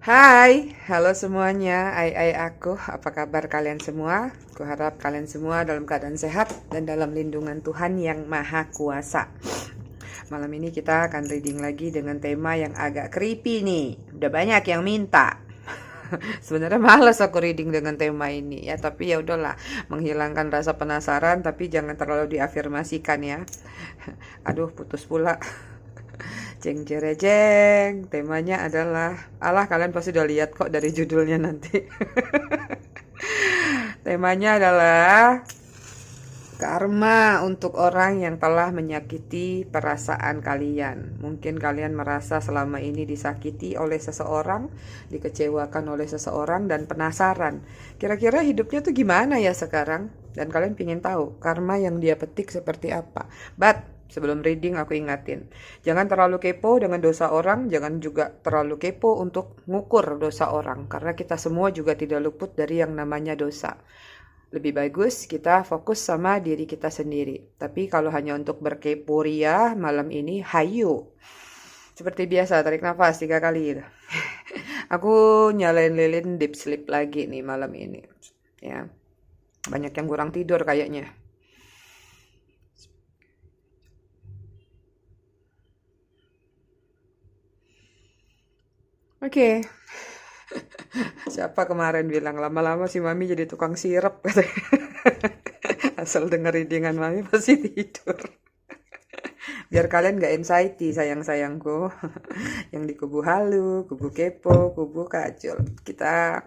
Hai, halo semuanya. Aku. Apa kabar kalian semua? Kuharap kalian semua dalam keadaan sehat dan dalam lindungan Tuhan yang Maha Kuasa. Malam ini kita akan reading lagi dengan tema yang agak creepy nih. Udah banyak yang minta. Sebenarnya malas aku reading dengan tema ini ya, tapi ya udahlah, menghilangkan rasa penasaran tapi jangan terlalu diafirmasikan ya. Aduh, putus pula. Jeng jerejeng, temanya adalah, alah kalian pasti udah lihat kok dari judulnya nanti. Temanya adalah karma untuk orang yang telah menyakiti perasaan kalian. Mungkin kalian merasa selama ini disakiti oleh seseorang, dikecewakan oleh seseorang, dan penasaran. Kira-kira hidupnya tuh gimana ya sekarang? Dan kalian ingin tahu karma yang dia petik seperti apa. But sebelum reading aku ingatin, jangan terlalu kepo dengan dosa orang, jangan juga terlalu kepo untuk ngukur dosa orang, karena kita semua juga tidak luput dari yang namanya dosa. Lebih bagus kita fokus sama diri kita sendiri. Tapi kalau hanya untuk berkepo ria malam ini, hayu. Seperti biasa, tarik nafas 3 kali gitu. Aku nyalain lilin deep sleep lagi nih malam ini. Ya, banyak yang kurang tidur kayaknya. Oke. Siapa kemarin bilang lama-lama si Mami jadi tukang sirup katanya. Asal denger readingan Mami pasti tidur. Biar kalian gak anxiety sayang-sayangku. Yang di kubu halu, kubu kepo, kubu kacul. Kita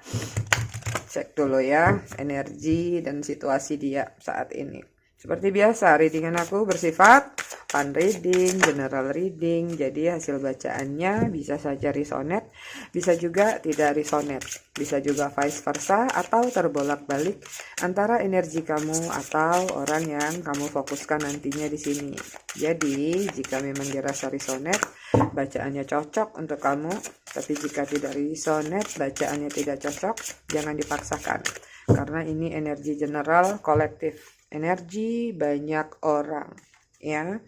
cek dulu ya energi dan situasi dia saat ini. Seperti biasa, readingan aku bersifat fun reading, general reading. Jadi hasil bacaannya bisa saja resonate, bisa juga tidak resonate. Bisa juga vice versa atau terbolak-balik antara energi kamu atau orang yang kamu fokuskan nantinya di sini. Jadi, jika memang dirasa resonate, bacaannya cocok untuk kamu. Tapi jika tidak resonate, bacaannya tidak cocok, jangan dipaksakan. Karena ini energi general kolektif. Energi banyak orang, ya.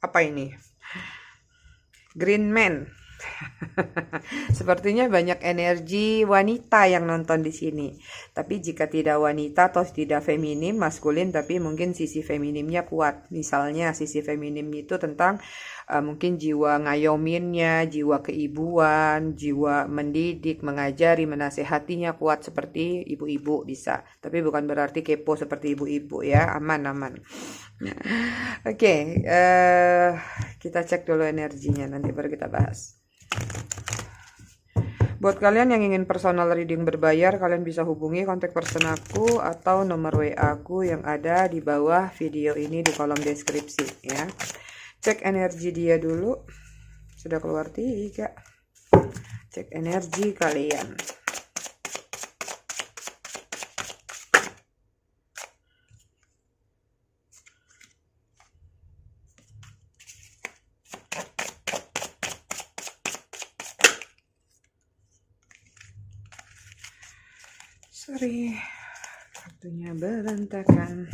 Apa ini? Green Man. Sepertinya banyak energi wanita yang nonton di sini. Tapi jika tidak wanita atau tidak feminim, maskulin, tapi mungkin sisi feminimnya kuat. Misalnya sisi feminim itu tentang mungkin jiwa ngayominnya, jiwa keibuan, jiwa mendidik, mengajari, menasehatinya kuat seperti ibu-ibu bisa. Tapi bukan berarti kepo seperti ibu-ibu ya, aman-aman. Oke, kita cek dulu energinya, nanti baru kita bahas. Buat kalian yang ingin personal reading berbayar, kalian bisa hubungi kontak person aku atau nomor WA aku yang ada di bawah video ini di kolom deskripsi ya. Cek energi dia dulu. Sudah keluar 3. Cek energi kalian. Sorry, kartunya berantakan.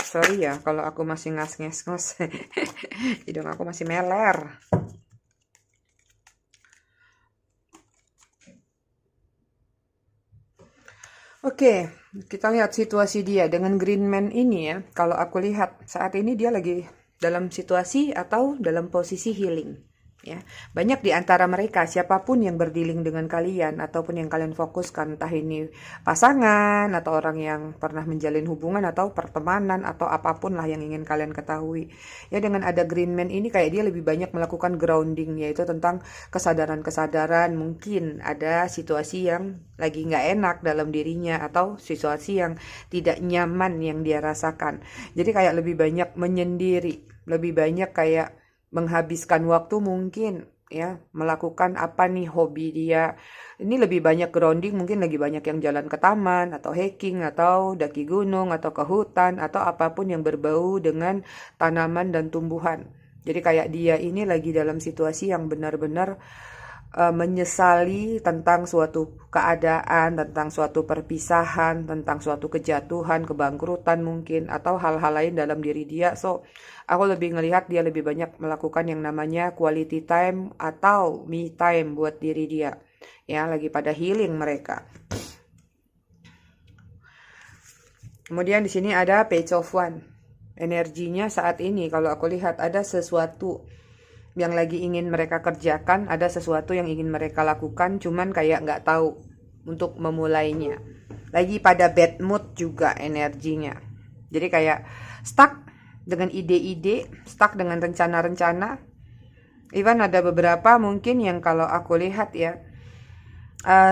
Sorry ya kalau aku masih ngas-nges-ngos. Hidung aku masih meler. Oke, kita lihat situasi dia dengan Green Man ini ya. Kalau aku lihat saat ini dia lagi dalam situasi atau dalam posisi healing. Ya, banyak di antara mereka siapapun yang berdealing dengan kalian ataupun yang kalian fokuskan, entah ini pasangan atau orang yang pernah menjalin hubungan atau pertemanan atau apapun lah yang ingin kalian ketahui. Ya, dengan ada Green Man ini kayak dia lebih banyak melakukan grounding, yaitu tentang kesadaran-kesadaran. Mungkin ada situasi yang lagi nggak enak dalam dirinya atau situasi yang tidak nyaman yang dia rasakan. Jadi kayak lebih banyak menyendiri, lebih banyak kayak menghabiskan waktu mungkin ya, melakukan apa nih hobi dia. Ini lebih banyak grounding, mungkin lagi banyak yang jalan ke taman atau hiking atau daki gunung atau ke hutan atau apapun yang berbau dengan tanaman dan tumbuhan. Jadi kayak dia ini lagi dalam situasi yang benar-benar menyesali tentang suatu keadaan, tentang suatu perpisahan, tentang suatu kejatuhan, kebangkrutan mungkin, atau hal-hal lain dalam diri dia. So, aku lebih ngelihat dia lebih banyak melakukan yang namanya quality time atau me time buat diri dia. Ya, lagi pada healing mereka. Kemudian di sini ada Page of One. Energinya saat ini kalau aku lihat ada sesuatu yang lagi ingin mereka kerjakan, ada sesuatu yang ingin mereka lakukan, cuman kayak nggak tahu untuk memulainya. Lagi pada bad mood juga energinya. Jadi kayak stuck dengan ide-ide, stuck dengan rencana-rencana. Even ada beberapa mungkin yang kalau aku lihat ya,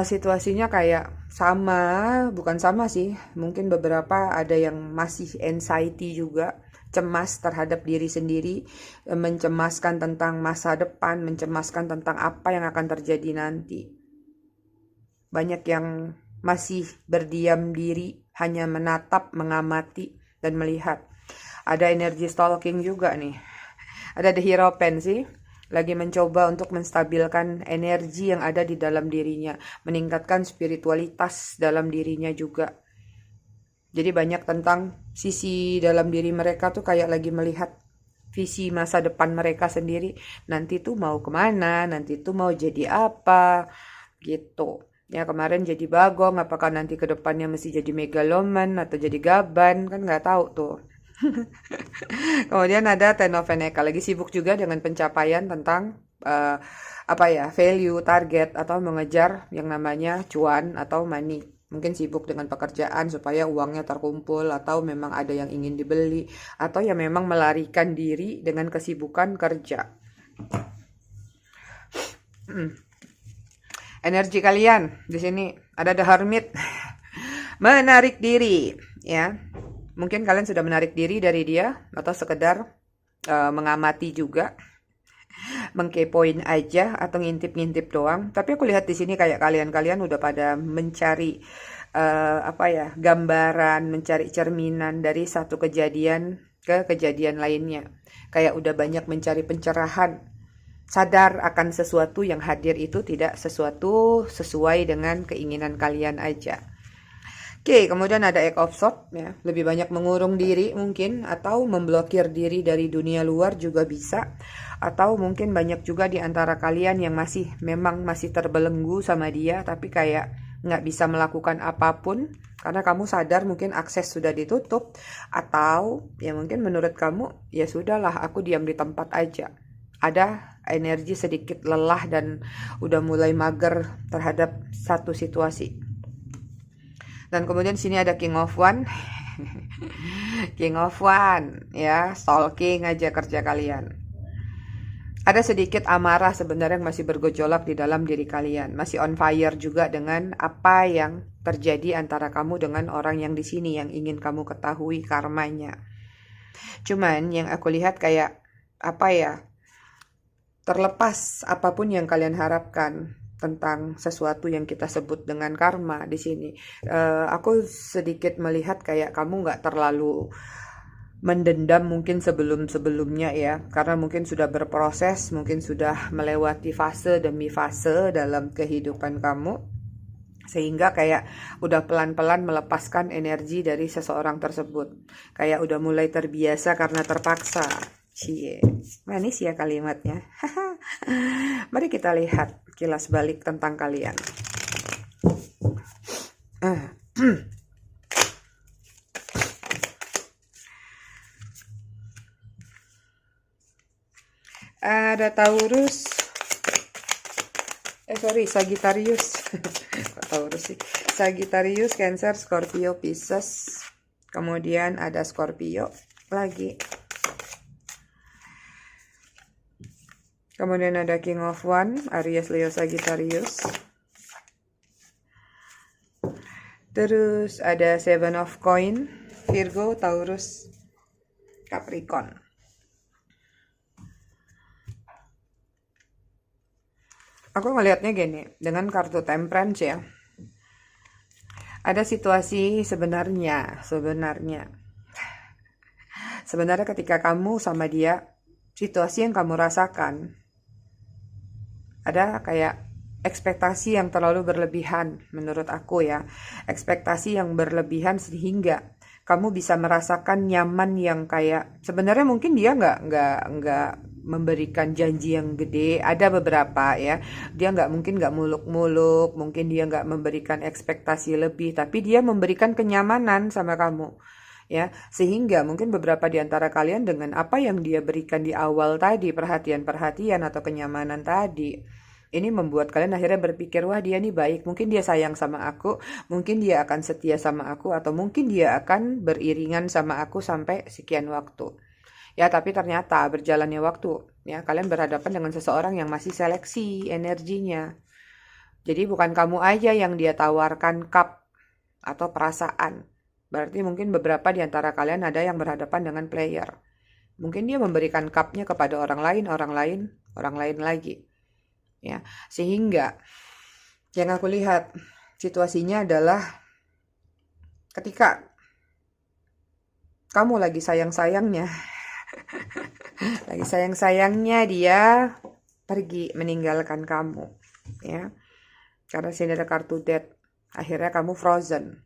situasinya kayak sama, bukan sama sih. Mungkin beberapa ada yang masih anxiety juga, cemas terhadap diri sendiri, mencemaskan tentang masa depan, mencemaskan tentang apa yang akan terjadi nanti. Banyak yang masih berdiam diri, hanya menatap, mengamati, dan melihat. Ada energi stalking juga nih. Ada The Hierophant sih. Lagi mencoba untuk menstabilkan energi yang ada di dalam dirinya, meningkatkan spiritualitas dalam dirinya juga. Jadi banyak tentang sisi dalam diri mereka tuh kayak lagi melihat visi masa depan mereka sendiri. Nanti tuh mau kemana, nanti tuh mau jadi apa, gitu. Ya kemarin jadi Bagong, apakah nanti ke depannya mesti jadi Megaloman atau jadi Gaban, kan nggak tahu tuh. Kemudian ada Ten of Pentacles, lagi sibuk juga dengan pencapaian tentang value, target, atau mengejar yang namanya cuan atau money. Mungkin sibuk dengan pekerjaan supaya uangnya terkumpul, atau memang ada yang ingin dibeli, atau ya memang melarikan diri dengan kesibukan kerja. Energi kalian di sini ada The Hermit. Menarik diri, ya. Mungkin kalian sudah menarik diri dari dia atau sekedar mengamati juga, mengkepoin aja atau ngintip-ngintip doang. Tapi aku lihat di sini kayak kalian udah pada mencari gambaran, mencari cerminan dari satu kejadian ke kejadian lainnya. Kayak udah banyak mencari pencerahan, sadar akan sesuatu yang hadir itu tidak sesuatu sesuai dengan keinginan kalian aja. Oke, kemudian ada Eight of Swords ya, lebih banyak mengurung diri mungkin, atau memblokir diri dari dunia luar juga bisa, atau mungkin banyak juga di antara kalian yang masih terbelenggu sama dia, tapi kayak nggak bisa melakukan apapun karena kamu sadar mungkin akses sudah ditutup, atau ya mungkin menurut kamu ya sudahlah aku diam di tempat aja. Ada energi sedikit lelah dan udah mulai mager terhadap satu situasi. Dan kemudian sini ada King of One. King of One ya, stalking aja kerja kalian. Ada sedikit amarah sebenarnya yang masih bergejolak di dalam diri kalian, masih on fire juga dengan apa yang terjadi antara kamu dengan orang yang di sini yang ingin kamu ketahui karmanya. Cuman yang aku lihat kayak terlepas apapun yang kalian harapkan tentang sesuatu yang kita sebut dengan karma di sini, aku sedikit melihat kayak kamu nggak terlalu mendendam mungkin sebelum-sebelumnya ya, karena mungkin sudah berproses, mungkin sudah melewati fase demi fase dalam kehidupan kamu, sehingga kayak udah pelan-pelan melepaskan energi dari seseorang tersebut, kayak udah mulai terbiasa karena terpaksa. Cie, manis ya kalimatnya. Mari kita lihat kilas balik tentang kalian. Ada Taurus. Sagittarius. Kok Taurus sih? Sagittarius, Cancer, Scorpio, Pisces. Kemudian ada Scorpio lagi. Kemudian ada King of One, Aries, Leo, Sagittarius. Terus ada Seven of Coin, Virgo, Taurus, Capricorn. Aku ngelihatnya gini, dengan kartu Temperance ya. Ada situasi sebenarnya ketika kamu sama dia, situasi yang kamu rasakan, ada kayak ekspektasi yang terlalu berlebihan menurut aku ya. Ekspektasi yang berlebihan sehingga kamu bisa merasakan nyaman yang kayak sebenarnya mungkin dia nggak memberikan janji yang gede. Ada beberapa ya, dia nggak muluk-muluk, mungkin dia nggak memberikan ekspektasi lebih, tapi dia memberikan kenyamanan sama kamu ya, sehingga mungkin beberapa di antara kalian dengan apa yang dia berikan di awal tadi, perhatian-perhatian atau kenyamanan tadi, ini membuat kalian akhirnya berpikir, wah dia nih baik, mungkin dia sayang sama aku, mungkin dia akan setia sama aku, atau mungkin dia akan beriringan sama aku sampai sekian waktu. Ya, tapi ternyata berjalannya waktu, ya kalian berhadapan dengan seseorang yang masih seleksi energinya. Jadi bukan kamu aja yang dia tawarkan cup atau perasaan. Berarti mungkin beberapa di antara kalian ada yang berhadapan dengan player. Mungkin dia memberikan cupnya kepada orang lain, orang lain lagi. Ya, sehingga yang aku lihat situasinya adalah ketika kamu lagi sayang-sayangnya, lagi sayang-sayangnya dia pergi meninggalkan kamu, ya. Karena sini ada kartu death, akhirnya kamu frozen.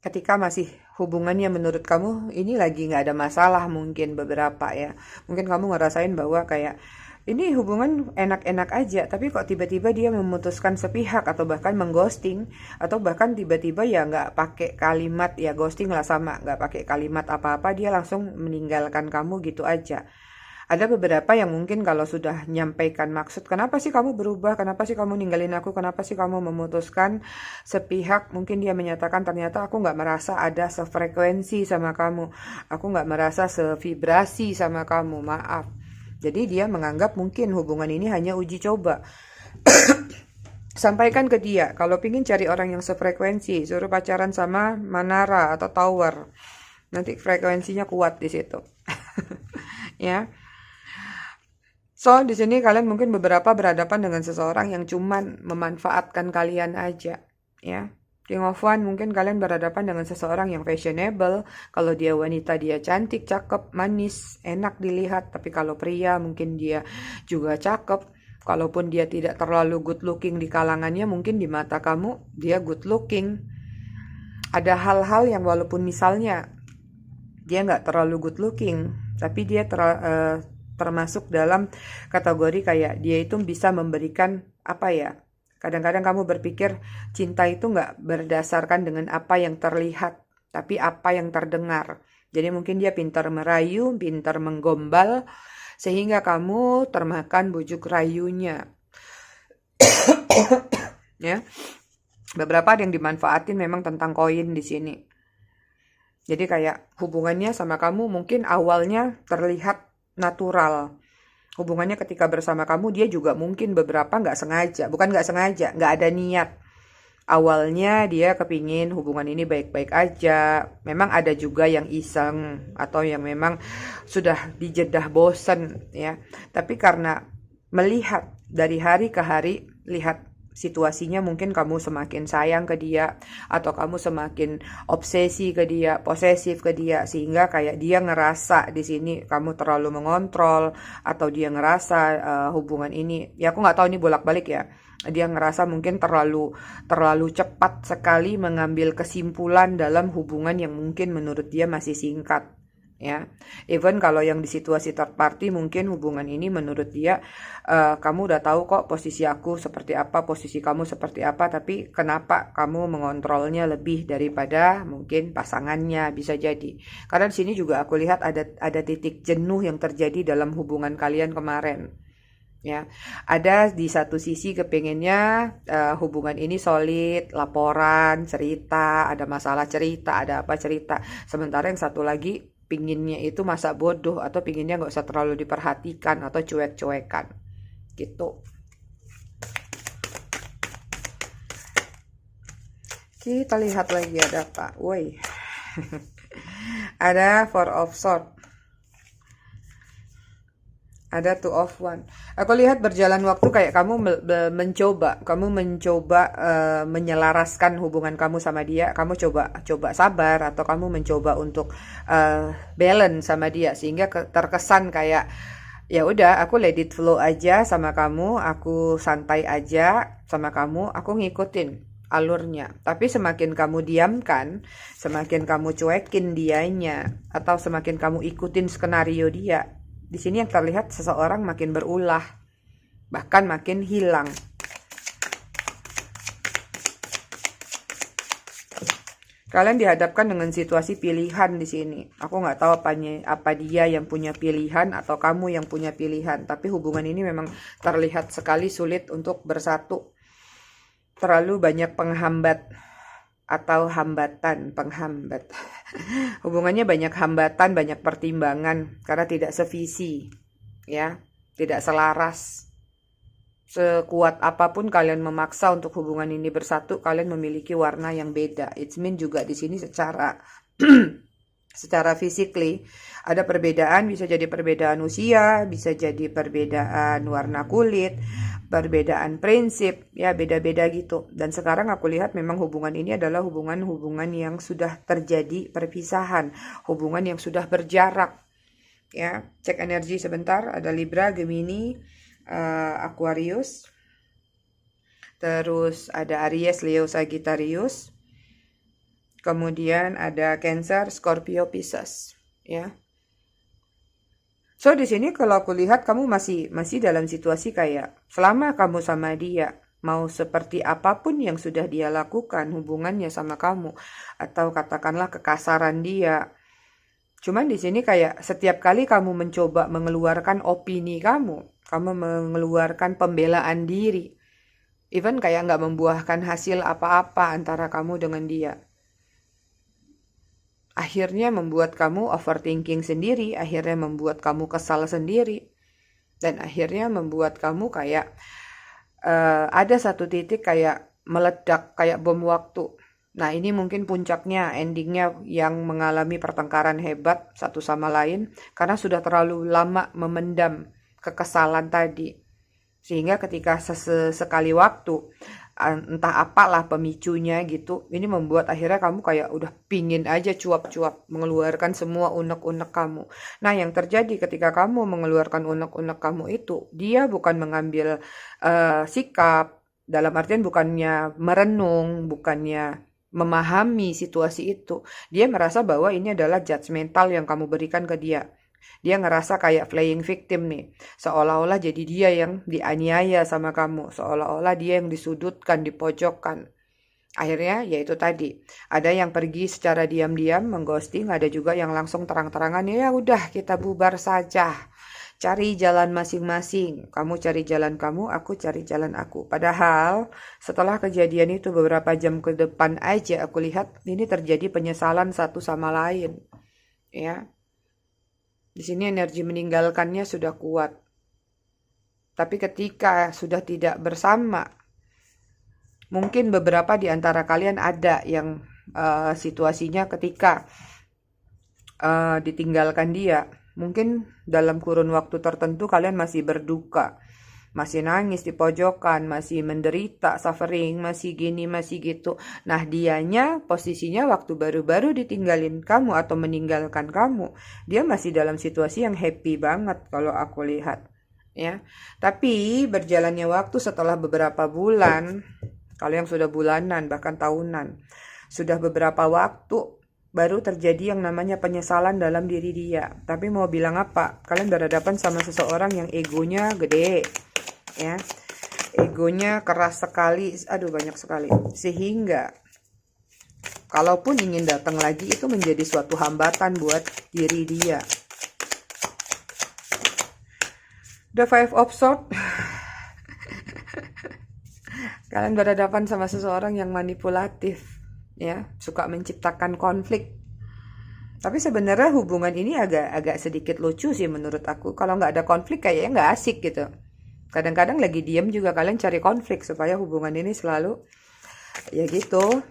Ketika masih hubungannya menurut kamu ini lagi nggak ada masalah, mungkin beberapa ya, mungkin kamu ngerasain bahwa kayak ini hubungan enak-enak aja, tapi kok tiba-tiba dia memutuskan sepihak atau bahkan mengghosting, atau bahkan tiba-tiba ya nggak pakai kalimat, ya ghosting lah sama, nggak pakai kalimat apa-apa, dia langsung meninggalkan kamu gitu aja. Ada beberapa yang mungkin kalau sudah nyampaikan maksud, kenapa sih kamu berubah, kenapa sih kamu ninggalin aku, kenapa sih kamu memutuskan sepihak, mungkin dia menyatakan ternyata aku nggak merasa ada sefrekuensi sama kamu, aku nggak merasa sevibrasi sama kamu, maaf. Jadi dia menganggap mungkin hubungan ini hanya uji coba. Sampaikan ke dia, kalau pingin cari orang yang sefrekuensi, suruh pacaran sama Manara atau Tower. Nanti frekuensinya kuat di situ. Ya. So, di sini kalian mungkin beberapa berhadapan dengan seseorang yang cuman memanfaatkan kalian aja, ya. King of One, mungkin kalian berhadapan dengan seseorang yang fashionable. Kalau dia wanita, dia cantik, cakep, manis, enak dilihat. Tapi kalau pria, mungkin dia juga cakep. Kalaupun dia tidak terlalu good looking di kalangannya, mungkin di mata kamu, dia good looking. Ada hal-hal yang walaupun misalnya dia nggak terlalu good looking, tapi dia termasuk dalam kategori kayak dia itu bisa memberikan apa ya, kadang-kadang kamu berpikir cinta itu nggak berdasarkan dengan apa yang terlihat, tapi apa yang terdengar. Jadi mungkin dia pintar merayu, pintar menggombal, sehingga kamu termakan bujuk rayunya. Ya, beberapa yang dimanfaatin memang tentang koin di sini. Jadi kayak hubungannya sama kamu mungkin awalnya terlihat natural. Hubungannya ketika bersama kamu, dia juga mungkin beberapa nggak sengaja, bukan nggak sengaja, nggak ada niat. Awalnya dia kepingin hubungan ini baik-baik aja. Memang ada juga yang iseng atau yang memang sudah dijedah bosen ya. Tapi karena melihat dari hari ke hari, lihat situasinya, mungkin kamu semakin sayang ke dia atau kamu semakin obsesi ke dia, posesif ke dia, sehingga kayak dia ngerasa di sini kamu terlalu mengontrol, atau dia ngerasa hubungan ini, ya aku nggak tahu ini bolak-balik ya, dia ngerasa mungkin terlalu cepat sekali mengambil kesimpulan dalam hubungan yang mungkin menurut dia masih singkat. Ya, even kalau yang di situasi third party mungkin hubungan ini menurut dia kamu udah tahu kok posisi aku seperti apa, posisi kamu seperti apa, tapi kenapa kamu mengontrolnya lebih daripada mungkin pasangannya, bisa jadi. Karena di sini juga aku lihat ada titik jenuh yang terjadi dalam hubungan kalian kemarin. Ya, ada di satu sisi kepengennya hubungan ini solid, laporan, cerita, ada masalah cerita, ada apa cerita. Sementara yang satu lagi pinginnya itu masa bodoh, atau pinginnya nggak usah terlalu diperhatikan atau cuek-cuekan gitu. Kita lihat lagi ada apa. Woi. Ada Four of Swords, ada Two of One. Aku lihat berjalan waktu kayak kamu mencoba menyelaraskan hubungan kamu sama dia. Kamu coba sabar, atau kamu mencoba untuk balance sama dia, sehingga terkesan kayak Ya udah, aku let it flow aja sama kamu, aku santai aja sama kamu, aku ngikutin alurnya. Tapi semakin kamu diamkan, semakin kamu cuekin dianya, atau semakin kamu ikutin skenario dia, di sini yang terlihat seseorang makin berulah, bahkan makin hilang. Kalian dihadapkan dengan situasi pilihan di sini. Aku nggak tahu apa dia yang punya pilihan atau kamu yang punya pilihan. Tapi hubungan ini memang terlihat sekali sulit untuk bersatu. Terlalu banyak penghambat atau hambatan, penghambat. Hubungannya banyak hambatan, banyak pertimbangan karena tidak sevisi, ya, tidak selaras. Sekuat apapun kalian memaksa untuk hubungan ini bersatu, kalian memiliki warna yang beda. It means juga di sini secara secara physically ada perbedaan, bisa jadi perbedaan usia, bisa jadi perbedaan warna kulit, perbedaan prinsip, ya beda-beda gitu. Dan sekarang aku lihat memang hubungan ini adalah hubungan-hubungan yang sudah terjadi perpisahan, hubungan yang sudah berjarak. Ya, cek energi sebentar. Ada Libra, Gemini, Aquarius, terus ada Aries, Leo, Sagittarius, kemudian ada Cancer, Scorpio, Pisces, ya. So di sini kalau aku lihat kamu masih dalam situasi kayak selama kamu sama dia, mau seperti apapun yang sudah dia lakukan hubungannya sama kamu, atau katakanlah kekasaran dia. Cuman di sini kayak setiap kali kamu mencoba mengeluarkan opini kamu mengeluarkan pembelaan diri, even kayak nggak membuahkan hasil apa-apa antara kamu dengan dia. Akhirnya membuat kamu overthinking sendiri, akhirnya membuat kamu kesal sendiri, dan akhirnya membuat kamu kayak ada satu titik kayak meledak, kayak bom waktu. Nah ini mungkin puncaknya, endingnya yang mengalami pertengkaran hebat satu sama lain, karena sudah terlalu lama memendam kekesalan tadi. Sehingga ketika sekali waktu, entah apalah pemicunya gitu, ini membuat akhirnya kamu kayak udah pingin aja cuap-cuap mengeluarkan semua unek-unek kamu. Nah yang terjadi ketika kamu mengeluarkan unek-unek kamu itu, dia bukan mengambil sikap, dalam artian bukannya merenung, bukannya memahami situasi itu. Dia merasa bahwa ini adalah judgmental yang kamu berikan ke dia. Dia ngerasa kayak playing victim nih. Seolah-olah jadi dia yang dianiaya sama kamu. Seolah-olah dia yang disudutkan, dipojokkan. Akhirnya yaitu tadi. Ada yang pergi secara diam-diam, mengghosting. Ada juga yang langsung terang-terangan. Ya udah kita bubar saja. Cari jalan masing-masing. Kamu cari jalan kamu, aku cari jalan aku. Padahal setelah kejadian itu beberapa jam ke depan aja aku lihat ini terjadi penyesalan satu sama lain. Ya. Di sini energi meninggalkannya sudah kuat. Tapi ketika sudah tidak bersama, mungkin beberapa di antara kalian ada yang situasinya ketika ditinggalkan dia. Mungkin dalam kurun waktu tertentu kalian masih berduka. Masih nangis di pojokan, masih menderita, suffering, masih gini, masih gitu. Nah dianya posisinya waktu baru-baru ditinggalin kamu atau meninggalkan kamu, dia masih dalam situasi yang happy banget kalau aku lihat. Ya, tapi berjalannya waktu setelah beberapa bulan, kalau yang sudah bulanan bahkan tahunan, sudah beberapa waktu baru terjadi yang namanya penyesalan dalam diri dia. Tapi mau bilang apa? Kalian berhadapan sama seseorang yang egonya gede. Ya, egonya keras sekali, aduh banyak sekali, sehingga kalaupun ingin datang lagi itu menjadi suatu hambatan buat diri dia. The Five of Swords. Kalian berhadapan sama seseorang yang manipulatif, ya, suka menciptakan konflik. Tapi sebenarnya hubungan ini agak sedikit lucu sih menurut aku. Kalau nggak ada konflik kayaknya nggak asik gitu. Kadang-kadang lagi diem juga kalian cari konflik supaya hubungan ini selalu ya gitu,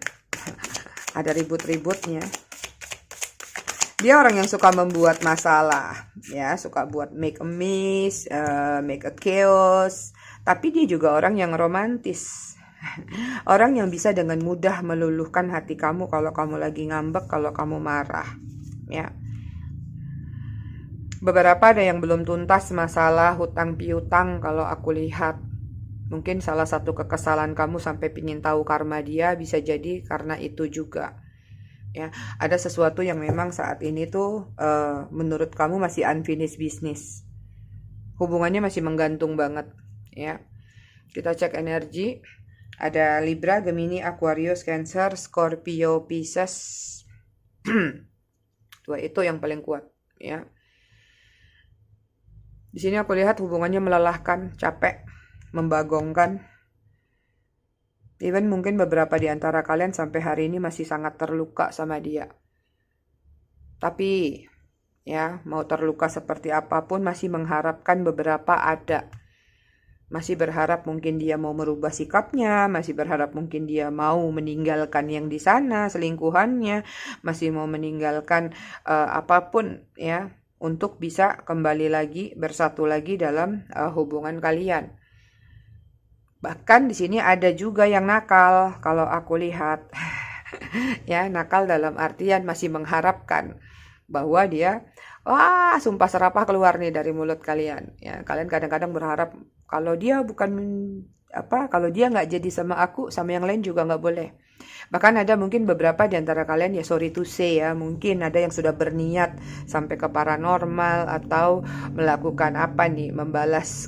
ada ribut-ributnya. Dia orang yang suka membuat masalah, ya, suka buat make a mess, make a chaos. Tapi dia juga orang yang romantis. Orang yang bisa dengan mudah meluluhkan hati kamu kalau kamu lagi ngambek, kalau kamu marah, ya. Beberapa ada yang belum tuntas masalah hutang piutang kalau aku lihat. Mungkin salah satu kekesalan kamu sampai pingin tahu karma dia bisa jadi karena itu juga. Ya, ada sesuatu yang memang saat ini tuh menurut kamu masih unfinished business. Hubungannya masih menggantung banget, ya. Kita cek energi. Ada Libra, Gemini, Aquarius, Cancer, Scorpio, Pisces. Dua itu yang paling kuat, ya. Di sini aku lihat hubungannya melelahkan, capek, membagongkan. Even mungkin beberapa di antara kalian sampai hari ini masih sangat terluka sama dia. Tapi ya, mau terluka seperti apapun masih mengharapkan beberapa ada. Masih berharap mungkin dia mau merubah sikapnya, masih berharap mungkin dia mau meninggalkan yang di sana, selingkuhannya, masih mau meninggalkan apapun ya, untuk bisa kembali lagi, bersatu lagi dalam hubungan kalian. Bahkan di sini ada juga yang nakal kalau aku lihat. Ya, nakal dalam artian masih mengharapkan bahwa dia sumpah serapah keluar nih dari mulut kalian. Ya, kalian kadang-kadang berharap kalau dia kalau dia nggak jadi sama aku, sama yang lain juga nggak boleh. Bahkan ada mungkin beberapa di antara kalian, ya sorry to say ya, mungkin ada yang sudah berniat sampai ke paranormal atau melakukan membalas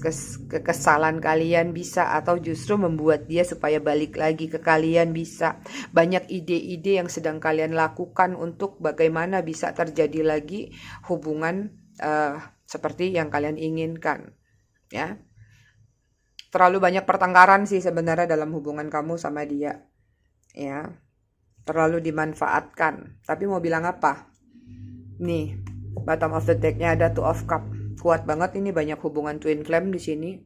kekesalan kalian bisa, atau justru membuat dia supaya balik lagi ke kalian bisa. Banyak ide-ide yang sedang kalian lakukan untuk bagaimana bisa terjadi lagi hubungan seperti yang kalian inginkan, ya. Terlalu banyak pertengkaran sih sebenarnya dalam hubungan kamu sama dia. Ya, terlalu dimanfaatkan. Tapi mau bilang apa? Nih, bottom of the deck-nya ada Two of Cup. Kuat banget ini, banyak hubungan twin flame di sini.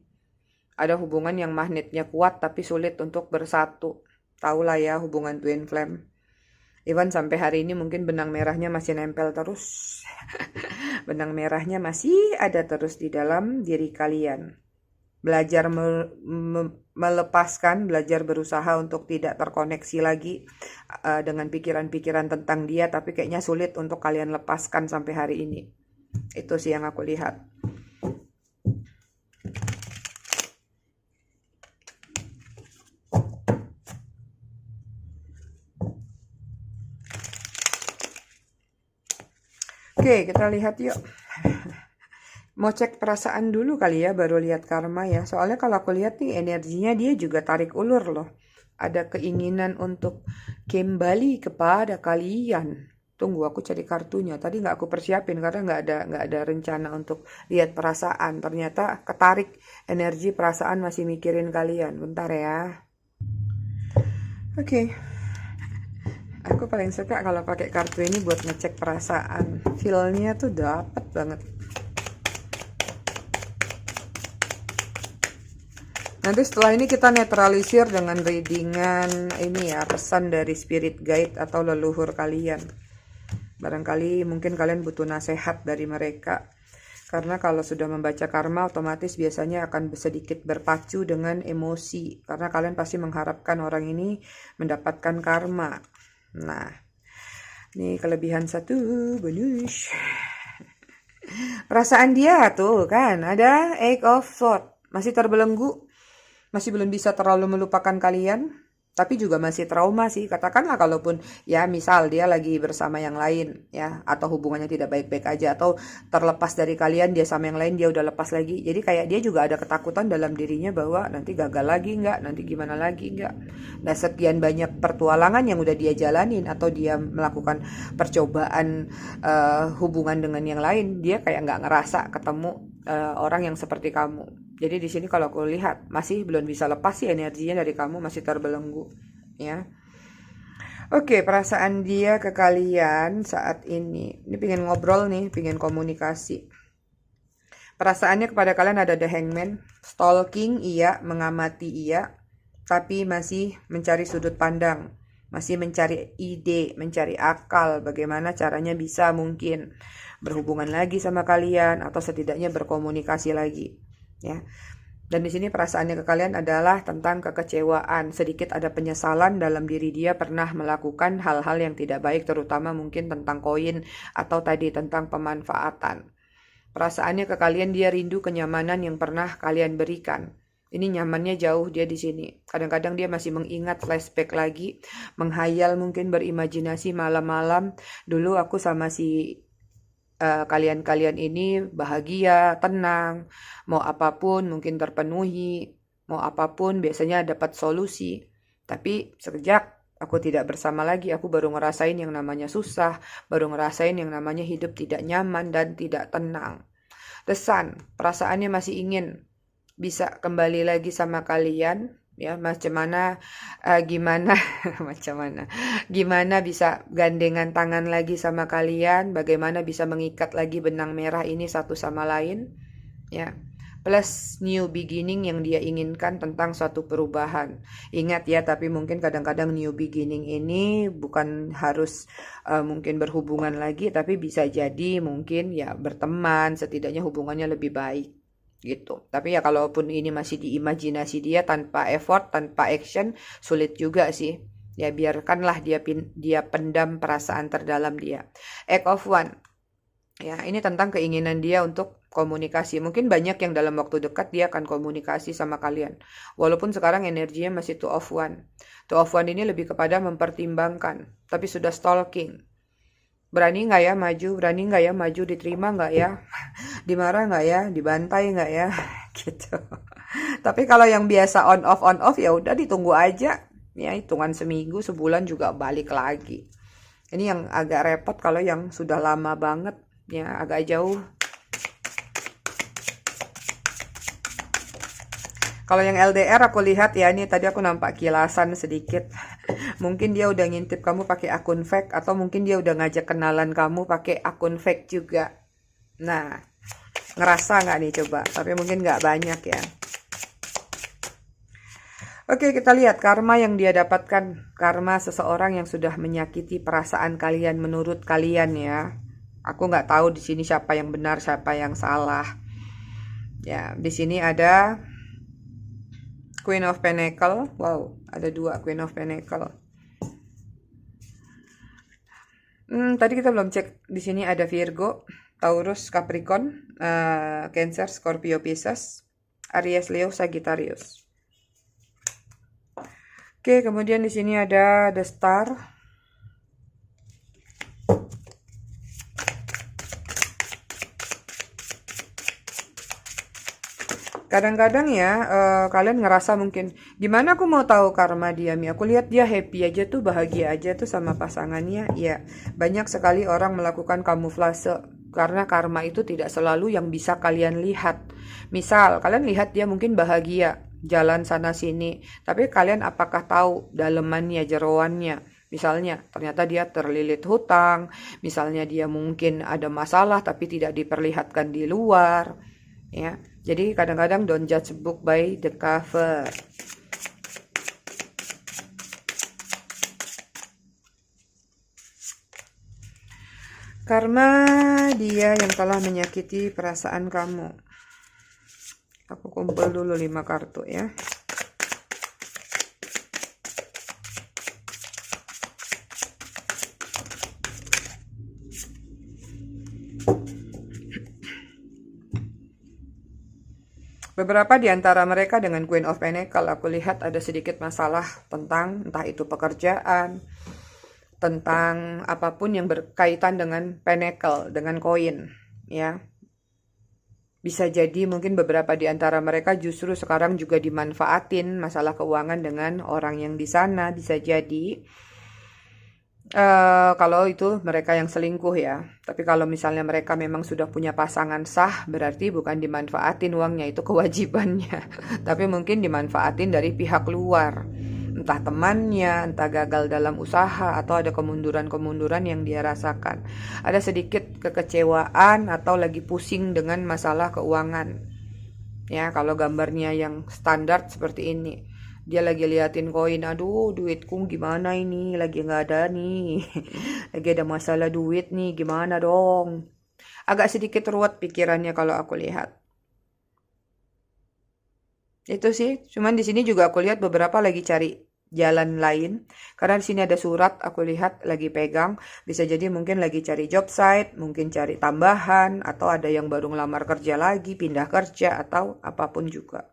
Ada hubungan yang magnetnya kuat tapi sulit untuk bersatu. Tahulah ya hubungan twin flame. Even sampai hari ini mungkin benang merahnya masih nempel terus. Benang merahnya masih ada terus di dalam diri kalian. Belajar melepaskan, belajar berusaha untuk tidak terkoneksi lagi dengan pikiran-pikiran tentang dia, tapi kayaknya sulit untuk kalian lepaskan sampai hari ini. Itu sih yang aku lihat. Oke, kita lihat yuk. Mau cek perasaan dulu kali ya, baru lihat karma ya. Soalnya kalau aku lihat nih energinya dia juga tarik ulur loh. Ada keinginan untuk kembali kepada kalian. Tunggu aku cari kartunya. Tadi nggak aku persiapin karena nggak ada rencana untuk lihat perasaan. Ternyata ketarik energi perasaan, masih mikirin kalian. Bentar ya. Oke. Aku paling suka kalau pakai kartu ini buat ngecek perasaan. Feel-nya tuh dapet banget. Nanti setelah ini kita netralisir dengan readingan ini ya, pesan dari spirit guide atau leluhur kalian. Barangkali mungkin kalian butuh nasihat dari mereka. Karena kalau sudah membaca karma, otomatis biasanya akan sedikit berpacu dengan emosi. Karena kalian pasti mengharapkan orang ini mendapatkan karma. Nah, ini kelebihan satu, bonus. Perasaan dia tuh kan, ada Eight of Swords. Masih terbelenggu. Masih belum bisa terlalu melupakan kalian, tapi juga masih trauma sih. Katakanlah kalaupun ya misal dia lagi bersama yang lain ya, atau hubungannya tidak baik-baik aja, atau terlepas dari kalian, dia sama yang lain, dia udah lepas lagi. Jadi kayak dia juga ada ketakutan dalam dirinya bahwa nanti gagal lagi nggak, nanti gimana lagi nggak. Nah, sekian banyak pertualangan yang udah dia jalanin atau dia melakukan percobaan hubungan dengan yang lain, dia kayak nggak ngerasa ketemu orang yang seperti kamu. Jadi di sini kalau aku lihat masih belum bisa lepas sih energinya dari kamu, masih terbelenggu ya. Oke, perasaan dia ke kalian saat ini. Ini pengen ngobrol nih, pengen komunikasi. Perasaannya kepada kalian ada The Hangman, stalking iya, mengamati iya, tapi masih mencari sudut pandang, masih mencari ide, mencari akal bagaimana caranya bisa mungkin berhubungan lagi sama kalian atau setidaknya berkomunikasi lagi. Ya. Dan di sini perasaannya ke kalian adalah tentang kekecewaan. Sedikit ada penyesalan dalam diri dia pernah melakukan hal-hal yang tidak baik, terutama mungkin tentang koin atau tadi tentang pemanfaatan. Perasaannya ke kalian, dia rindu kenyamanan yang pernah kalian berikan. Ini nyamannya jauh dia di sini. Kadang-kadang dia masih mengingat, flashback lagi, menghayal, mungkin berimajinasi malam-malam. Dulu aku sama si kalian-kalian ini bahagia, tenang, mau apapun mungkin terpenuhi, mau apapun biasanya dapat solusi. Tapi sejak aku tidak bersama lagi, aku baru ngerasain yang namanya susah, baru ngerasain yang namanya hidup tidak nyaman dan tidak tenang. The Sun, perasaannya masih ingin bisa kembali lagi sama kalian, ya macam mana, gimana macam mana gimana bisa gandengan tangan lagi sama kalian, bagaimana bisa mengikat lagi benang merah ini satu sama lain, ya, plus new beginning yang dia inginkan tentang suatu perubahan. Ingat ya, tapi mungkin kadang-kadang new beginning ini bukan harus mungkin berhubungan lagi, tapi bisa jadi mungkin ya berteman, setidaknya hubungannya lebih baik gitu. Tapi ya kalaupun ini masih di imajinasi dia tanpa effort, tanpa action, sulit juga sih. Ya biarkanlah dia pendam perasaan terdalam dia. Egg of One. Ya, ini tentang keinginan dia untuk komunikasi. Mungkin banyak yang dalam waktu dekat dia akan komunikasi sama kalian. Walaupun sekarang energinya masih Two of One. Two of One ini lebih kepada mempertimbangkan, tapi sudah stalking. Berani nggak ya maju? Berani nggak ya maju? Diterima nggak ya? Dimarah nggak ya? Dibantai nggak ya? Gitu. Tapi kalau yang biasa on off ya udah ditunggu aja. Ya hitungan seminggu, sebulan juga balik lagi. Ini yang agak repot kalau yang sudah lama banget, ya agak jauh. Kalau yang LDR aku lihat ya, ini tadi aku nampak kilasan sedikit. Mungkin dia udah ngintip kamu pakai akun fake, atau mungkin dia udah ngajak kenalan kamu pakai akun fake juga. Nah, ngerasa nggak nih coba? Tapi mungkin nggak banyak ya. Oke, kita lihat karma yang dia dapatkan. Karma seseorang yang sudah menyakiti perasaan kalian menurut kalian ya. Aku nggak tahu di sini siapa yang benar, siapa yang salah. Ya, di sini ada Queen of Pentacle. Wow, ada 2 Queen of Pentacle. Tadi kita belum cek. Di sini ada Virgo, Taurus, Capricorn, Cancer, Scorpio, Pisces, Aries, Leo, Sagittarius. Oke, kemudian di sini ada The Star. Kadang-kadang ya kalian ngerasa mungkin gimana aku mau tahu karma dia, Mi? Aku lihat dia happy aja tuh, bahagia aja tuh sama pasangannya. Ya, banyak sekali orang melakukan kamuflase karena karma itu tidak selalu yang bisa kalian lihat. Misal kalian lihat dia mungkin bahagia, jalan sana sini, tapi kalian apakah tahu dalemannya, jeroannya? Misalnya ternyata dia terlilit hutang, misalnya dia mungkin ada masalah tapi tidak diperlihatkan di luar, ya. Jadi kadang-kadang don't judge book by the cover. Karma dia yang telah menyakiti perasaan kamu. Aku kumpul dulu 5 kartu ya. Beberapa di antara mereka dengan Queen of Pentacle, aku lihat ada sedikit masalah tentang entah itu pekerjaan, tentang apapun yang berkaitan dengan Pentacle, dengan koin, ya. Bisa jadi mungkin beberapa di antara mereka justru sekarang juga dimanfaatin masalah keuangan dengan orang yang di sana, bisa jadi. Kalau itu mereka yang selingkuh ya. Tapi kalau misalnya mereka memang sudah punya pasangan sah, berarti bukan dimanfaatin uangnya, itu kewajibannya. Tapi mungkin dimanfaatin dari pihak luar. Entah temannya, entah gagal dalam usaha, atau ada kemunduran-kemunduran yang dia rasakan. Ada sedikit kekecewaan atau lagi pusing dengan masalah keuangan. Ya, kalau gambarnya yang standar seperti ini. Dia lagi liatin koin, aduh duitku gimana ini, lagi nggak ada nih. Lagi ada masalah duit nih, gimana dong. Agak sedikit ruwet pikirannya kalau aku lihat. Itu sih, cuman di sini juga aku lihat beberapa lagi cari jalan lain. Karena di sini ada surat, aku lihat lagi pegang. Bisa jadi mungkin lagi cari job site, mungkin cari tambahan, atau ada yang baru ngelamar kerja lagi, pindah kerja, atau apapun juga.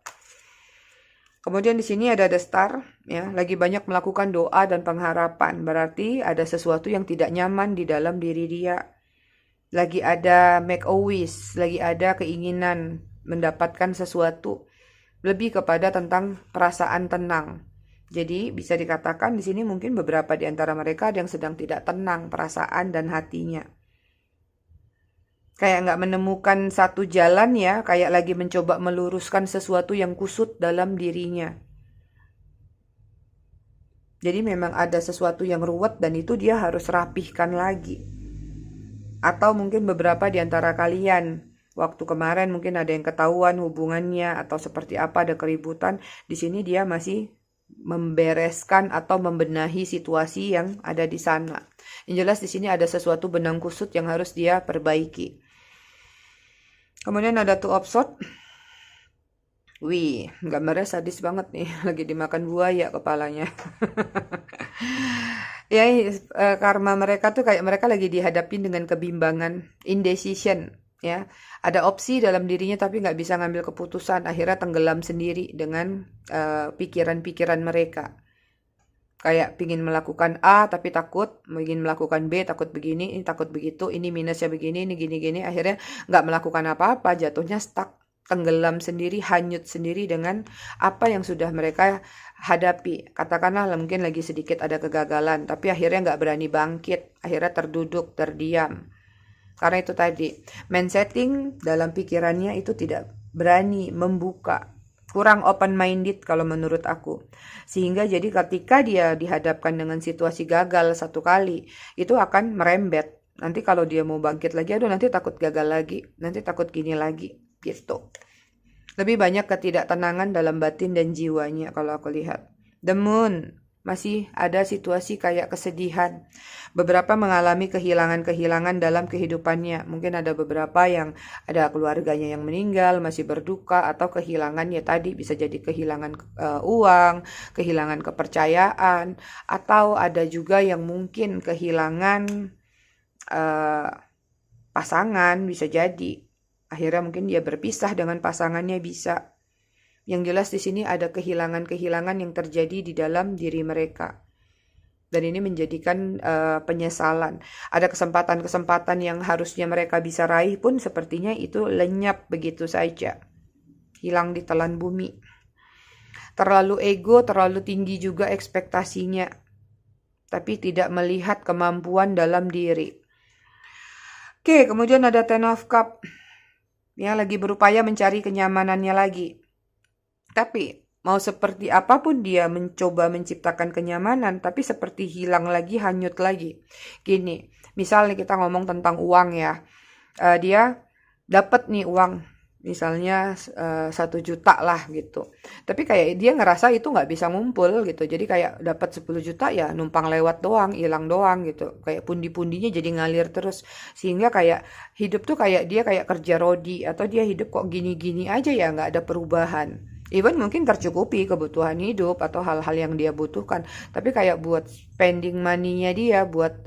Kemudian di sini ada the star, ya, lagi banyak melakukan doa dan pengharapan. Berarti ada sesuatu yang tidak nyaman di dalam diri dia. Lagi ada make a wish, lagi ada keinginan mendapatkan sesuatu. Lebih kepada tentang perasaan tenang. Jadi bisa dikatakan di sini mungkin beberapa di antara mereka ada yang sedang tidak tenang perasaan dan hatinya. Kayak nggak menemukan satu jalan ya, kayak lagi mencoba meluruskan sesuatu yang kusut dalam dirinya. Jadi memang ada sesuatu yang ruwet dan itu dia harus rapihkan lagi. Atau mungkin beberapa di antara kalian, waktu kemarin mungkin ada yang ketahuan hubungannya atau seperti apa ada keributan, di sini dia masih membereskan atau membenahi situasi yang ada di sana. Yang jelas di sini ada sesuatu benang kusut yang harus dia perbaiki. Kemudian ada Two of Swords. Wih, gambarnya sadis banget nih, lagi dimakan buaya kepalanya. Ya, karma mereka tuh kayak mereka lagi dihadapin dengan kebimbangan, indecision, ya. Ada opsi dalam dirinya tapi nggak bisa ngambil keputusan, akhirnya tenggelam sendiri dengan pikiran-pikiran mereka. Kayak pingin melakukan A tapi takut, ingin melakukan B takut begini, ini takut begitu, ini minusnya begini, ini gini-gini, akhirnya nggak melakukan apa-apa, jatuhnya stuck, tenggelam sendiri, hanyut sendiri dengan apa yang sudah mereka hadapi. Katakanlah mungkin lagi sedikit ada kegagalan, tapi akhirnya nggak berani bangkit, akhirnya terduduk, terdiam. Karena itu tadi, mindsetting dalam pikirannya itu tidak berani membuka. Kurang open-minded kalau menurut aku. Sehingga jadi ketika dia dihadapkan dengan situasi gagal satu kali, itu akan merembet. Nanti kalau dia mau bangkit lagi, aduh nanti takut gagal lagi, nanti takut gini lagi, gitu. Lebih banyak ketidaktenangan dalam batin dan jiwanya kalau aku lihat. The Moon, masih ada situasi kayak kesedihan. Beberapa mengalami kehilangan-kehilangan dalam kehidupannya. Mungkin ada beberapa yang ada keluarganya yang meninggal, masih berduka, atau kehilangan ya tadi bisa jadi kehilangan uang, kehilangan kepercayaan, atau ada juga yang mungkin kehilangan pasangan, bisa jadi. Akhirnya mungkin dia berpisah dengan pasangannya bisa. Yang jelas di sini ada kehilangan-kehilangan yang terjadi di dalam diri mereka. Dan ini menjadikan penyesalan. Ada kesempatan-kesempatan yang harusnya mereka bisa raih pun sepertinya itu lenyap begitu saja. Hilang di telan bumi. Terlalu ego, terlalu tinggi juga ekspektasinya. Tapi tidak melihat kemampuan dalam diri. Oke, kemudian ada Ten of Cups. Ya, lagi berupaya mencari kenyamanannya lagi. Tapi mau seperti apapun dia mencoba menciptakan kenyamanan, tapi seperti hilang lagi, hanyut lagi. Gini, misalnya kita ngomong tentang uang ya. Dia dapat nih uang, misalnya 1 juta lah gitu. Tapi kayak dia ngerasa itu nggak bisa ngumpul gitu. Jadi kayak dapat 10 juta ya numpang lewat doang, hilang doang gitu. Kayak pundi-pundinya jadi ngalir terus. Sehingga kayak hidup tuh kayak dia kayak kerja rodi, atau dia hidup kok gini-gini aja ya, nggak ada perubahan. Even mungkin tercukupi kebutuhan hidup atau hal-hal yang dia butuhkan, tapi kayak buat spending money-nya dia, buat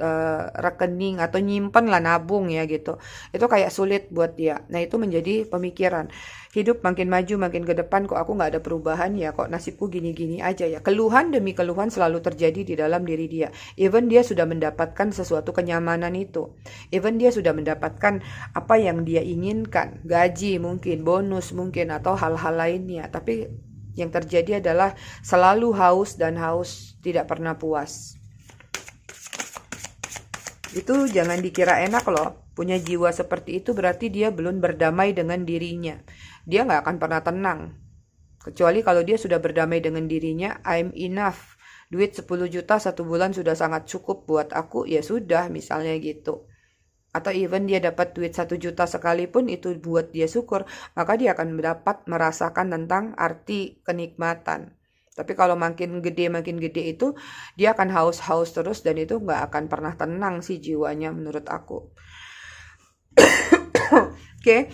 rekening atau nyimpen lah, nabung ya gitu, itu kayak sulit buat dia. Nah itu menjadi pemikiran, hidup makin maju makin ke depan kok aku nggak ada perubahan ya, kok nasibku gini-gini aja ya. Keluhan demi keluhan selalu terjadi di dalam diri dia. Even dia sudah mendapatkan sesuatu kenyamanan itu, even dia sudah mendapatkan apa yang dia inginkan, gaji mungkin, bonus mungkin, atau hal-hal lainnya, tapi yang terjadi adalah selalu haus dan haus, tidak pernah puas. Itu jangan dikira enak loh. Punya jiwa seperti itu berarti dia belum berdamai dengan dirinya. Dia nggak akan pernah tenang. Kecuali kalau dia sudah berdamai dengan dirinya, I'm enough. Duit 10 juta 1 bulan sudah sangat cukup buat aku, ya sudah misalnya gitu. Atau even dia dapat duit 1 juta sekalipun itu buat dia syukur, maka dia akan dapat merasakan tentang arti kenikmatan. Tapi kalau makin gede itu dia akan haus-haus terus, dan itu nggak akan pernah tenang sih jiwanya menurut aku. Oke,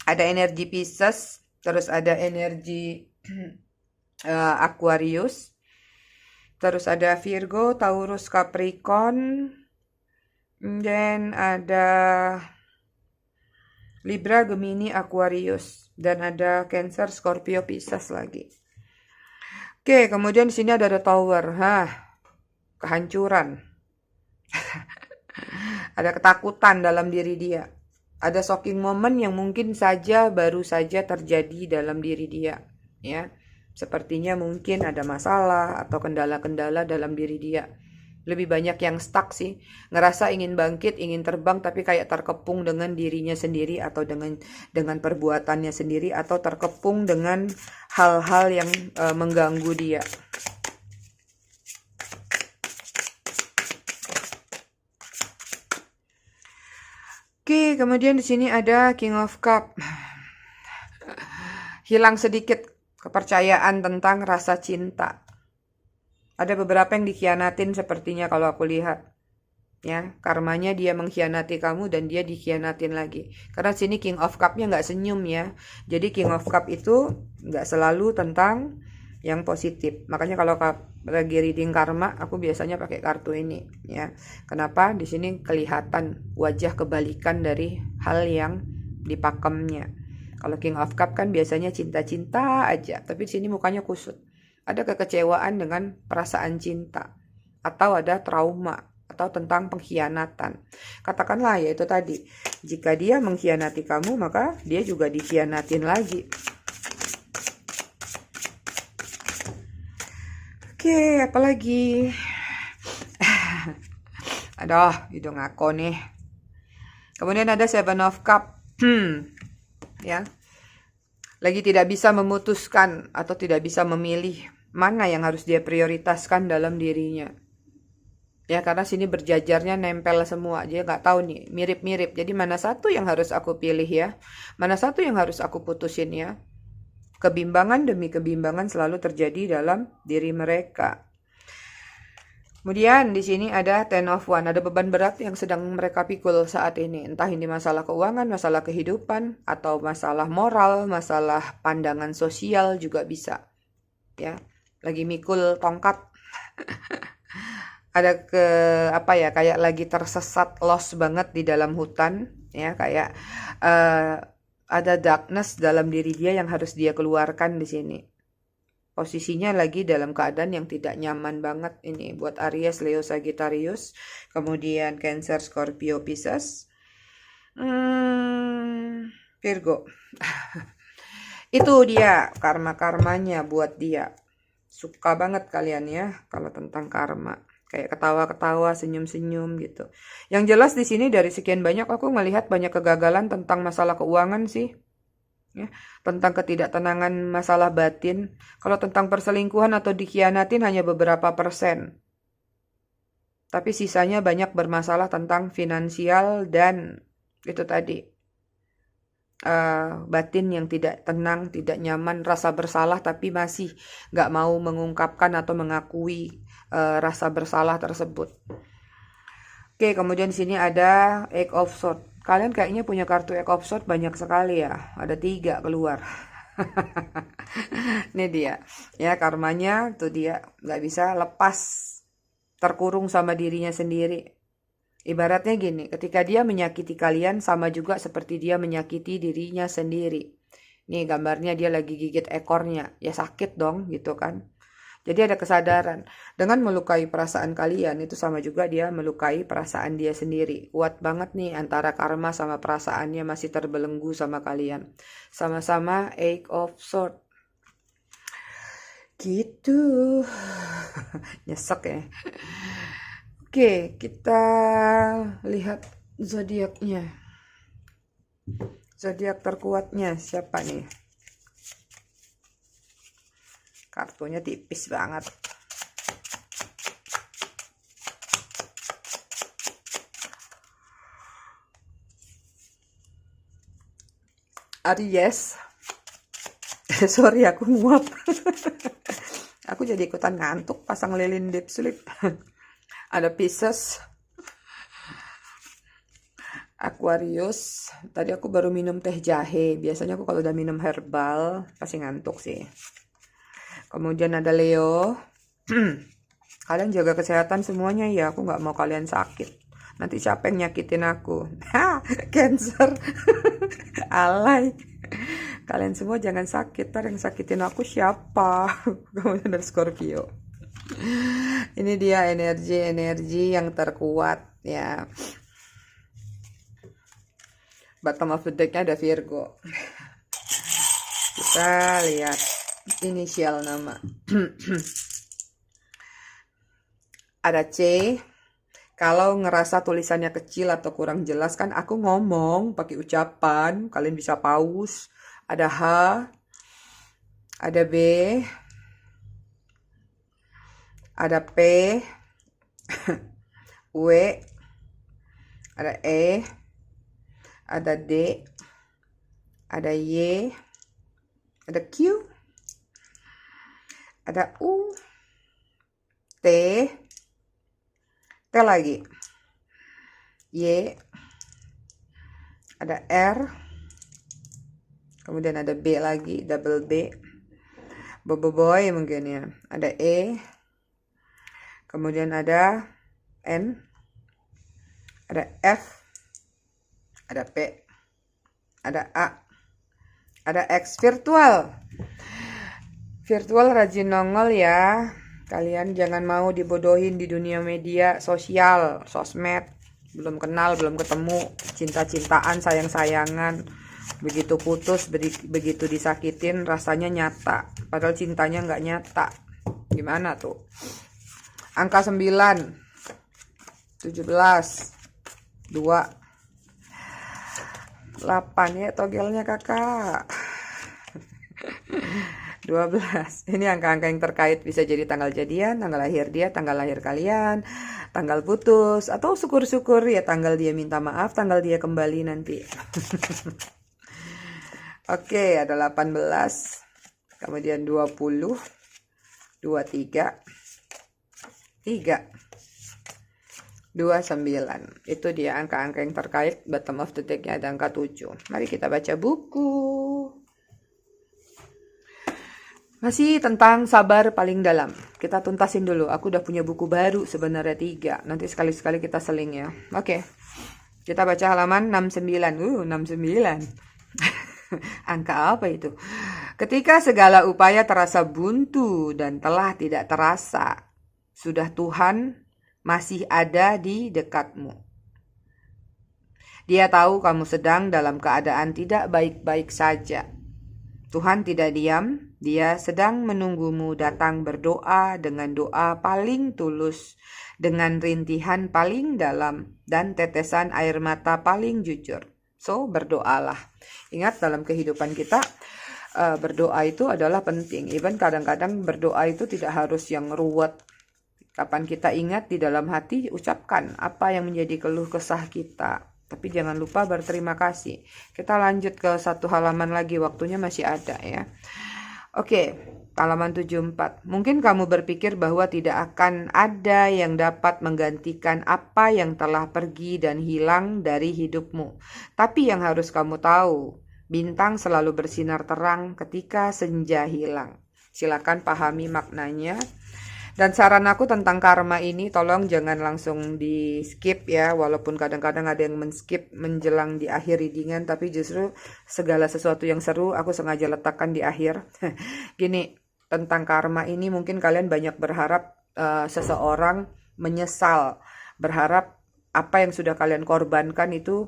ada energi Pisces, terus ada energi Aquarius. Terus ada Virgo, Taurus, Capricorn. Dan ada Libra, Gemini, Aquarius. Dan ada Cancer, Scorpio, Pisces lagi. Oke, kemudian di sini ada The Tower. Kehancuran. Ada ketakutan dalam diri dia. Ada shocking moment yang mungkin saja baru saja terjadi dalam diri dia, ya. Sepertinya mungkin ada masalah atau kendala-kendala dalam diri dia. Lebih banyak yang stuck sih, ngerasa ingin bangkit, ingin terbang tapi kayak terkepung dengan dirinya sendiri atau dengan perbuatannya sendiri atau terkepung dengan hal-hal yang mengganggu dia. Oke, kemudian di sini ada King of Cup. Hilang sedikit kepercayaan tentang rasa cinta. Ada beberapa yang dikhianatin sepertinya kalau aku lihat. Ya, karmanya dia mengkhianati kamu dan dia dikhianatin lagi. Karena sini King of Cup-nya nggak senyum ya. Jadi King of Cup itu nggak selalu tentang yang positif. Makanya kalau lagi reading karma, aku biasanya pakai kartu ini ya. Kenapa? Di sini kelihatan wajah kebalikan dari hal yang dipakemnya. Kalau King of Cup kan biasanya cinta-cinta aja, tapi di sini mukanya kusut. Ada kekecewaan dengan perasaan cinta atau ada trauma atau tentang pengkhianatan. Katakanlah ya itu tadi, jika dia mengkhianati kamu, maka dia juga dikhianatin lagi. Oke, apalagi? Aduh, hidung aku nih. Kemudian ada Seven of Cup. Ya. Lagi tidak bisa memutuskan atau tidak bisa memilih mana yang harus dia prioritaskan dalam dirinya. Ya, karena sini berjajarnya nempel semua. Dia nggak tahu nih, mirip-mirip. Jadi mana satu yang harus aku pilih ya? Mana satu yang harus aku putusin ya? Kebimbangan demi kebimbangan selalu terjadi dalam diri mereka. Kemudian di sini ada Ten of One, ada beban berat yang sedang mereka pikul saat ini. Entah ini masalah keuangan, masalah kehidupan, atau masalah moral, masalah pandangan sosial juga bisa. Ya, lagi mikul tongkat. Ada kayak lagi tersesat, lost banget di dalam hutan. Ya, kayak ada darkness dalam diri dia yang harus dia keluarkan di sini. Posisinya lagi dalam keadaan yang tidak nyaman banget ini buat Aries, Leo, Sagittarius, kemudian Cancer, Scorpio, Pisces, Virgo. Itu dia karma-karmanya buat dia. Suka banget kalian ya kalau tentang karma. Kayak ketawa-ketawa, senyum-senyum gitu. Yang jelas di sini dari sekian banyak aku melihat banyak kegagalan tentang masalah keuangan sih. Ya, tentang ketidaktenangan masalah batin. Kalau tentang perselingkuhan atau dikhianatin hanya beberapa persen. Tapi sisanya banyak bermasalah tentang finansial dan itu tadi. Batin yang tidak tenang, tidak nyaman, rasa bersalah tapi masih gak mau mengungkapkan atau mengakui rasa bersalah tersebut. Oke, kemudian di sini ada Eight of Swords. Kalian kayaknya punya kartu Eight of Swords banyak sekali ya. Ada 3 keluar. Ini dia. Ya, karmanya tuh dia nggak bisa lepas, terkurung sama dirinya sendiri. Ibaratnya gini, ketika dia menyakiti kalian sama juga seperti dia menyakiti dirinya sendiri. Nih gambarnya dia lagi gigit ekornya. Ya sakit dong gitu kan. Jadi ada kesadaran. Dengan melukai perasaan kalian, itu sama juga dia melukai perasaan dia sendiri. Kuat banget nih antara karma sama perasaannya masih terbelenggu sama kalian. Sama-sama Eight of Swords. Gitu. Nyesek ya. Oke, kita lihat zodiaknya. Zodiak terkuatnya siapa nih? Kartunya tipis banget. Aries. Sorry aku nguap. Aku jadi ikutan ngantuk pasang lilin deep sleep. Ada Pisces. Aquarius. Tadi aku baru minum teh jahe. Biasanya aku kalau udah minum herbal pasti ngantuk sih. Kemudian ada Leo. Kalian jaga kesehatan semuanya ya, aku nggak mau kalian sakit. Nanti siapa yang nyakitin aku? Cancer. Alay. Kalian semua jangan sakit, ntar yang sakitin aku siapa? Kemudian dari Scorpio. Ini dia energi-energi yang terkuat ya. Bottom of the deck-nya ada Virgo. Kita lihat inisial nama. Ada C. Kalau ngerasa tulisannya kecil atau kurang jelas kan aku ngomong pakai ucapan, kalian bisa pause. Ada H, ada B, ada P, W, ada E, ada D, ada Y, ada Q, ada U, T, T lagi, Y, ada R, kemudian ada B lagi, double B, boboiboy mungkin ya, ada E, kemudian ada N, ada F, ada P, ada A, ada X. Virtual rajin nongol ya. Kalian jangan mau dibodohin di dunia media sosial, sosmed. Belum kenal, belum ketemu, cinta-cintaan, sayang-sayangan. Begitu putus, begitu disakitin, rasanya nyata. Padahal cintanya nggak nyata. Gimana tuh? Angka 9, 17, 2, 8 ya togelnya kakak. 12. Ini angka-angka yang terkait, bisa jadi tanggal jadian, tanggal lahir dia, tanggal lahir kalian, tanggal putus, atau syukur-syukur ya tanggal dia minta maaf, tanggal dia kembali nanti. Oke, ada 18, kemudian 20, 23, 3, 29. Itu dia angka-angka yang terkait. Bottom of the deck-nya ada angka 7. Mari kita baca buku. Masih tentang sabar paling dalam. Kita tuntasin dulu. Aku udah punya buku baru sebenarnya 3. Nanti sekali-sekali kita seling ya. Oke. Kita baca halaman 69. 69. Angka apa itu? Ketika segala upaya terasa buntu dan telah tidak terasa, sudah Tuhan masih ada di dekatmu. Dia tahu kamu sedang dalam keadaan tidak baik-baik saja. Tuhan tidak diam, dia sedang menunggumu datang berdoa dengan doa paling tulus, dengan rintihan paling dalam, dan tetesan air mata paling jujur. So, berdoalah. Ingat dalam kehidupan kita, berdoa itu adalah penting. Even kadang-kadang berdoa itu tidak harus yang ruwet. Kapan kita ingat di dalam hati, ucapkan apa yang menjadi keluh kesah kita. Tapi jangan lupa berterima kasih. Kita lanjut ke satu halaman lagi, waktunya masih ada ya. Oke, halaman 74. Mungkin kamu berpikir bahwa tidak akan ada yang dapat menggantikan apa yang telah pergi dan hilang dari hidupmu. Tapi yang harus kamu tahu, bintang selalu bersinar terang ketika senja hilang. Silakan pahami maknanya. Dan saran aku tentang karma ini, tolong jangan langsung di skip ya, walaupun kadang-kadang ada yang men-skip menjelang di akhir readingan, tapi justru segala sesuatu yang seru aku sengaja letakkan di akhir. Gini, tentang karma ini mungkin kalian banyak berharap seseorang menyesal, berharap apa yang sudah kalian korbankan itu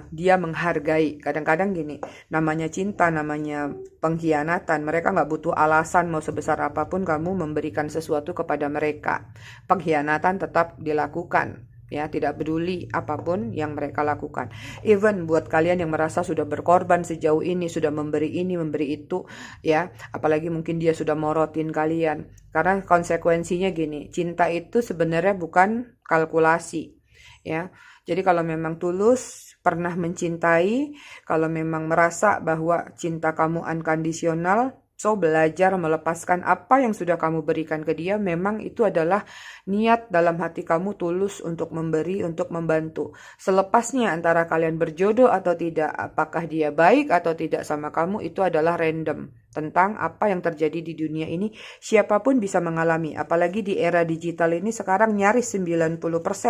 dia menghargai. Kadang-kadang gini, namanya cinta, namanya pengkhianatan, mereka nggak butuh alasan. Mau sebesar apapun kamu memberikan sesuatu kepada mereka, pengkhianatan tetap dilakukan ya, tidak peduli apapun yang mereka lakukan. Even buat kalian yang merasa sudah berkorban sejauh ini, sudah memberi ini, memberi itu ya, apalagi mungkin dia sudah morotin kalian, karena konsekuensinya gini, cinta itu sebenarnya bukan kalkulasi ya. Jadi kalau memang tulus, pernah mencintai, kalau memang merasa bahwa cinta kamu unconditional, So, belajar melepaskan apa yang sudah kamu berikan ke dia, memang itu adalah niat dalam hati kamu tulus untuk memberi, untuk membantu. Selepasnya antara kalian berjodoh atau tidak, apakah dia baik atau tidak sama kamu, itu adalah random. Tentang apa yang terjadi di dunia ini, siapapun bisa mengalami. Apalagi di era digital ini sekarang nyaris 90%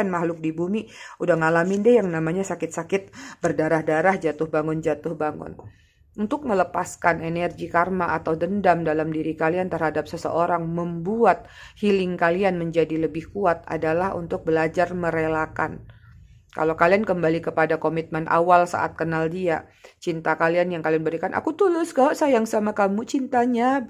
makhluk di bumi udah ngalamin deh yang namanya sakit-sakit, berdarah-darah, jatuh bangun. Untuk melepaskan energi karma atau dendam dalam diri kalian terhadap seseorang, membuat healing kalian menjadi lebih kuat adalah untuk belajar merelakan. Kalau kalian kembali kepada komitmen awal saat kenal dia, cinta kalian yang kalian berikan, aku tulus kok sayang sama kamu, cintanya,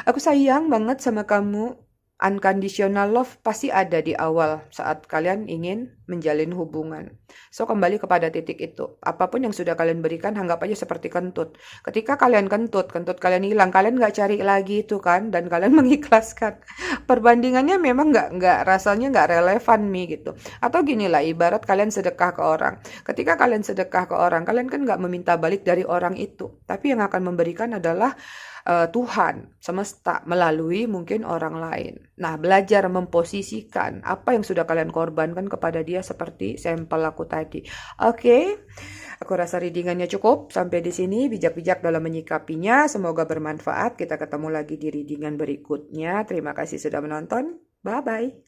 aku sayang banget sama kamu. Unconditional love pasti ada di awal saat kalian ingin menjalin hubungan. So, kembali kepada titik itu. Apapun yang sudah kalian berikan, anggap aja seperti kentut. Ketika kalian kentut kalian hilang, kalian nggak cari lagi itu kan, dan kalian mengikhlaskan. Perbandingannya memang rasanya nggak relevan nih gitu. Atau gini lah, ibarat kalian sedekah ke orang. Ketika kalian sedekah ke orang, kalian kan nggak meminta balik dari orang itu. Tapi yang akan memberikan adalah Tuhan, semesta, melalui mungkin orang lain. Nah, belajar memposisikan apa yang sudah kalian korbankan kepada dia seperti sampel aku tadi. Oke, aku rasa readingannya cukup. Sampai di sini, bijak-bijak dalam menyikapinya. Semoga bermanfaat. Kita ketemu lagi di readingan berikutnya. Terima kasih sudah menonton. Bye-bye.